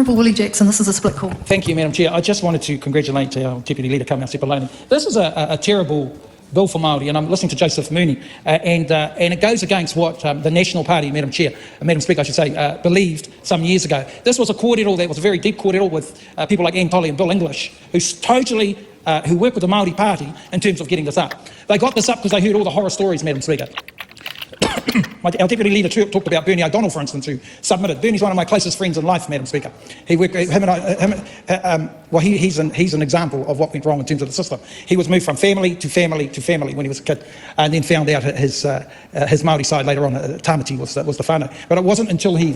Honourable Willie Jackson, this is a split call. Thank you, Madam Chair. I just wanted to congratulate our Deputy Leader, Kamau Sepuloni. This is a terrible bill for Māori, and I'm listening to Joseph Mooney, and it goes against what the National Party, Madam Speaker, I should say, believed some years ago. This was a kōrero that was a very deep kōrero with people like Anne Tolley and Bill English, who work with the Māori Party in terms of getting this up. They got this up because they heard all the horror stories, Madam Speaker. Our Deputy Leader talked about Bernie O'Donnell, for instance, who submitted. Bernie's one of my closest friends in life, Madam Speaker. He's an example of what went wrong in terms of the system. He was moved from family to family to family when he was a kid, and then found out his Māori side later on. Tamati was the whānau. But it wasn't until he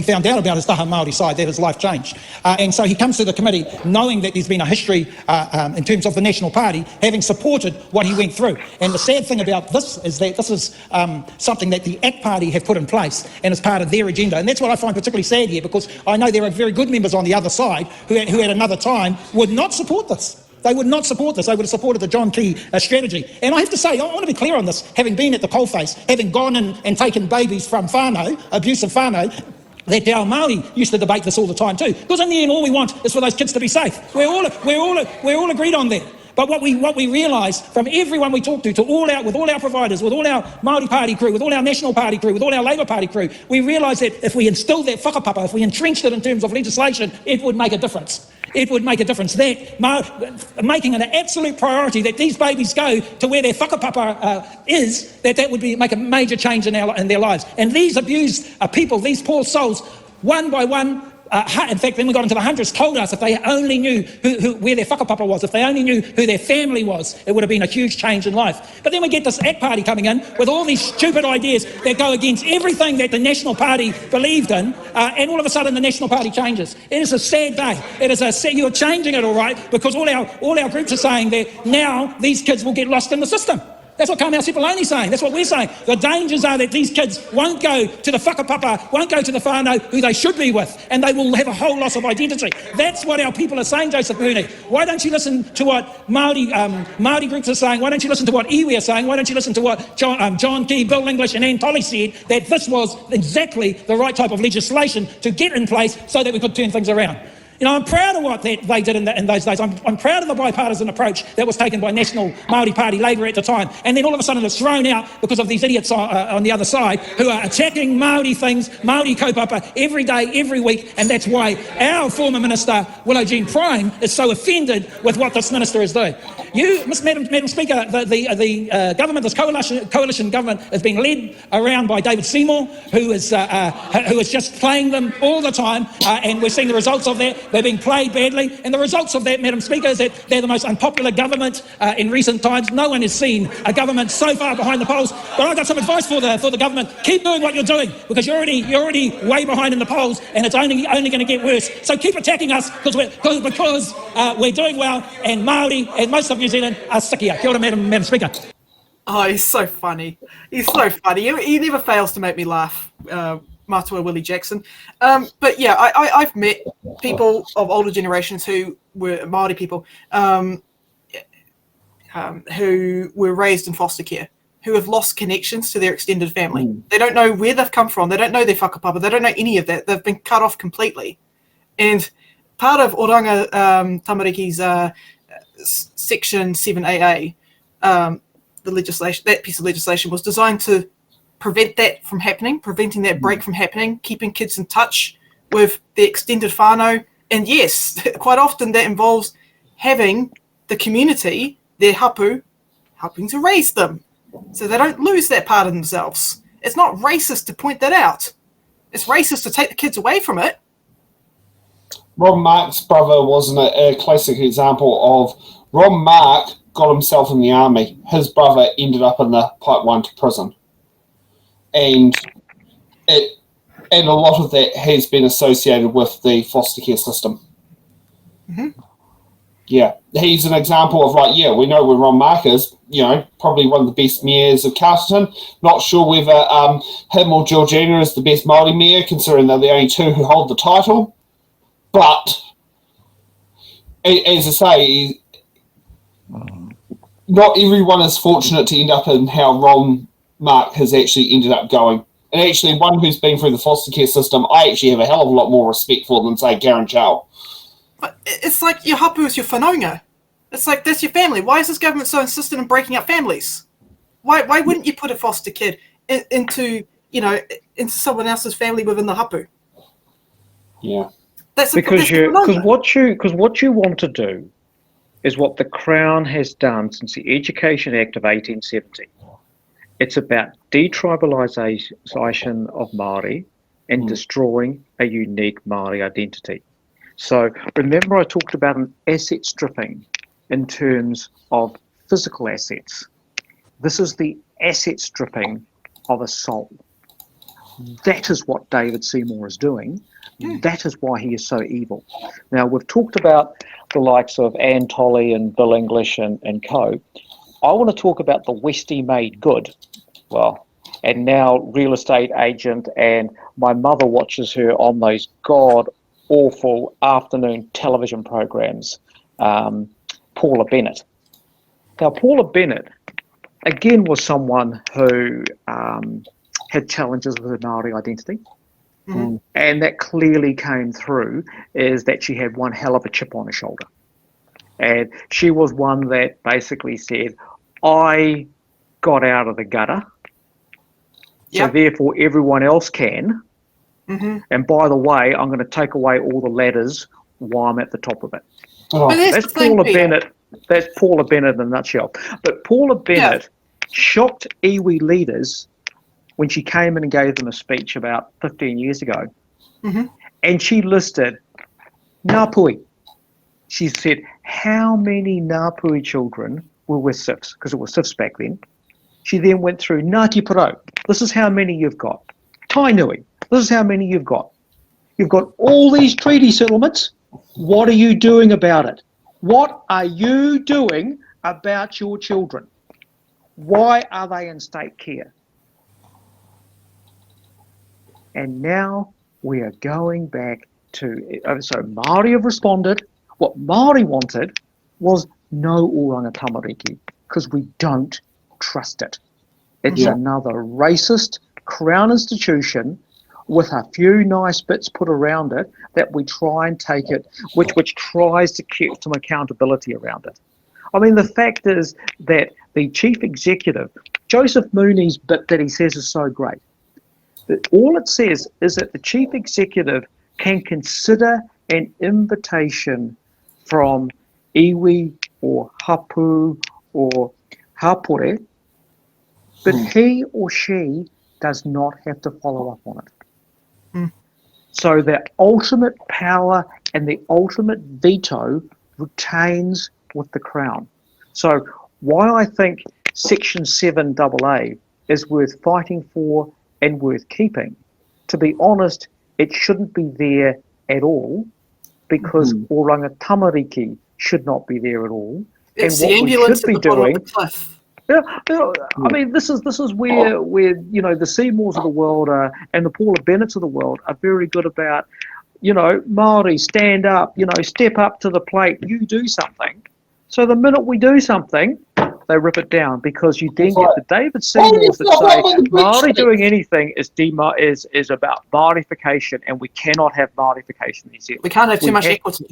found out about his taha Māori side that his life changed. And so he comes to the committee knowing that there's been a history in terms of the National Party having supported what he went through. And the sad thing about this is that this is something that the ACT Party have put in place and is part of their agenda. And that's what I find particularly sad here, because I know there are very good members on the other side who at another time would not support this. They would not support this. They would have supported the John Key strategy. And I have to say, I want to be clear on this, having been at the coalface, having gone in and taken babies from whānau, abusive whānau, that Te Ao Māori used to debate this all the time too. Because in the end, all we want is for those kids to be safe. We're all agreed on that. But what we realise from everyone we talk to with all our providers, with all our Māori Party crew, with all our National Party crew, with all our Labour Party crew, we realise that if we instilled that whakapapa, if we entrenched it in terms of legislation, it would make a difference. It would make a difference. That making an absolute priority that these babies go to where their whakapapa is, that would make a major change in their lives. And these abused people, these poor souls, one by one, in fact, when we got into the hundreds, told us if they only knew where their whakapapa was, if they only knew who their family was, it would have been a huge change in life. But then we get this ACT Party coming in with all these stupid ideas that go against everything that the National Party believed in, and all of a sudden the National Party changes. It is a sad day. You're changing it, all right, because all our groups are saying that now these kids will get lost in the system. That's what Kamau Sepuloni's saying. That's what we're saying. The dangers are that these kids won't go to the whakapapa, won't go to the whānau who they should be with, and they will have a whole loss of identity. That's what our people are saying, Joseph Mooney. Why don't you listen to what Māori groups are saying? Why don't you listen to what iwi are saying? Why don't you listen to what John Key, Bill English and Anne Tolley said, that this was exactly the right type of legislation to get in place so that we could turn things around. You know, I'm proud of what they did in those days. I'm proud of the bipartisan approach that was taken by National Māori Party Labour at the time. And then all of a sudden it's thrown out because of these idiots on the other side who are attacking Māori things, Māori kaupapa, every day, every week. And that's why our former Minister, Willie Jackson Prime, is so offended with what this Minister is doing. Madam Speaker, the government, this coalition government, is being led around by David Seymour, who is just playing them all the time. And we're seeing the results of that. They're being played badly, and the results of that, Madam Speaker, is that they're the most unpopular government in recent times. No one has seen a government so far behind the polls. But I've got some advice for the government. Keep doing what you're doing, because you're already way behind in the polls, and it's only going to get worse. So keep attacking us because we're doing well, and Māori and most of New Zealand are sikia. Kia ora, Madam Speaker. Oh, he's so funny. He's so funny. He never fails to make me laugh. Matua Willie Jackson. But yeah, I've met people of older generations who were Māori people who were raised in foster care, who have lost connections to their extended family. They don't know where they've come from. They don't know their whakapapa. They don't know any of that. They've been cut off completely. And part of Oranga Tamariki's Section 7AA, the legislation, that piece of legislation was designed to prevent that from happening, preventing that break from happening, keeping kids in touch with the extended whānau. And yes, quite often that involves having the community, their hapu, helping to raise them so they don't lose that part of themselves. It's not racist to point that out. It's racist to take the kids away from it. Ron Mark's brother wasn't a classic example of Ron Mark got himself in the army. His brother ended up in the pipeline to prison. And a lot of that has been associated with the foster care system. Mm-hmm. Yeah, he's an example of we know where Ron Mark is, probably one of the best mayors of Carterton. Not sure whether him or Georgina is the best Māori mayor, considering they're the only two who hold the title. But, as I say, not everyone is fortunate to end up in how Ron Mark has actually ended up going. And actually, one who's been through the foster care system, I actually have a hell of a lot more respect for than, say, Karen Chow. But it's like your hapu is your whanaunga. It's like, that's your family. Why is this government so insistent in breaking up families? Why wouldn't you put a foster kid into someone else's family within the hapu? Yeah. Because what you want to do is what the Crown has done since the Education Act of 1870. It's about detribalisation of Māori and destroying a unique Māori identity. So remember I talked about an asset stripping in terms of physical assets. This is the asset stripping of a soul. That is what David Seymour is doing. That is why he is so evil. Now, we've talked about the likes of Anne Tolley and Bill English and co. I want to talk about the Westie made good. Well, and now real estate agent, and my mother watches her on those god-awful afternoon television programs, Paula Bennett. Now, Paula Bennett, again, was someone who had challenges with her Māori identity. And that clearly came through, is that she had one hell of a chip on her shoulder. And she was one that basically said, I got out of the gutter, so therefore everyone else can. And by the way, I'm going to take away all the ladders while I'm at the top of it. That's Paula Bennett. That's Paula Bennett in a nutshell. But Paula Bennett shocked iwi leaders when she came in and gave them a speech about 15 years ago. And she listed Ngāpuhi. She said, how many Ngāpuhi children were with SIFs? Because it was SIFs back then. She then went through Ngāti Porou. This is how many you've got. Tainui. This is how many you've got. You've got all these treaty settlements. What are you doing about it? What are you doing about your children? Why are they in state care? And now we are going back to, so Māori have responded. What Māori wanted was no Oranga Tamariki, because we don't trust it. It's another racist Crown institution with a few nice bits put around it that we try and take it, which tries to keep some accountability around it. I mean, the fact is that the chief executive, Joseph Mooney's bit that he says is so great, that all it says is that the chief executive can consider an invitation from iwi or hapu or hapore, but he or she does not have to follow up on it. So the ultimate power and the ultimate veto retains with the Crown. So why I think Section 7AA is worth fighting for and worth keeping, to be honest, it shouldn't be there at all, because Oranga Tamariki should not be there at all. It's and the what ambulance we should at be the bottom doing, of the cliff. I mean, this is where the Seymours of the world are, and the Paula Bennetts of the world are very good about, Māori, stand up, step up to the plate, you do something. So the minute we do something, they rip it down, because you then get the David Seymours that say Māori doing anything is about Māorification, and we cannot have Māorification. We can't have too much equity.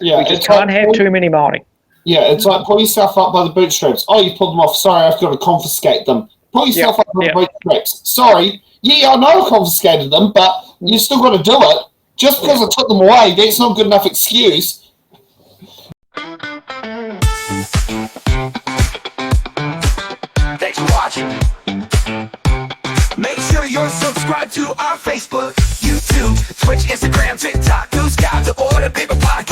We just can't have too many Māori. Yeah, it's like pull yourself up by the bootstraps. Oh, you pulled them off. Sorry, I've got to confiscate them. Pull yourself up by the bootstraps. Sorry. Yeah, I know I confiscated them, but you still got to do it. Just because I took them away, that's not a good enough excuse. Thanks for watching. Make sure you're subscribed to our Facebook, YouTube, Twitch, Instagram, TikTok, News Guide, the Order Paper Podcast.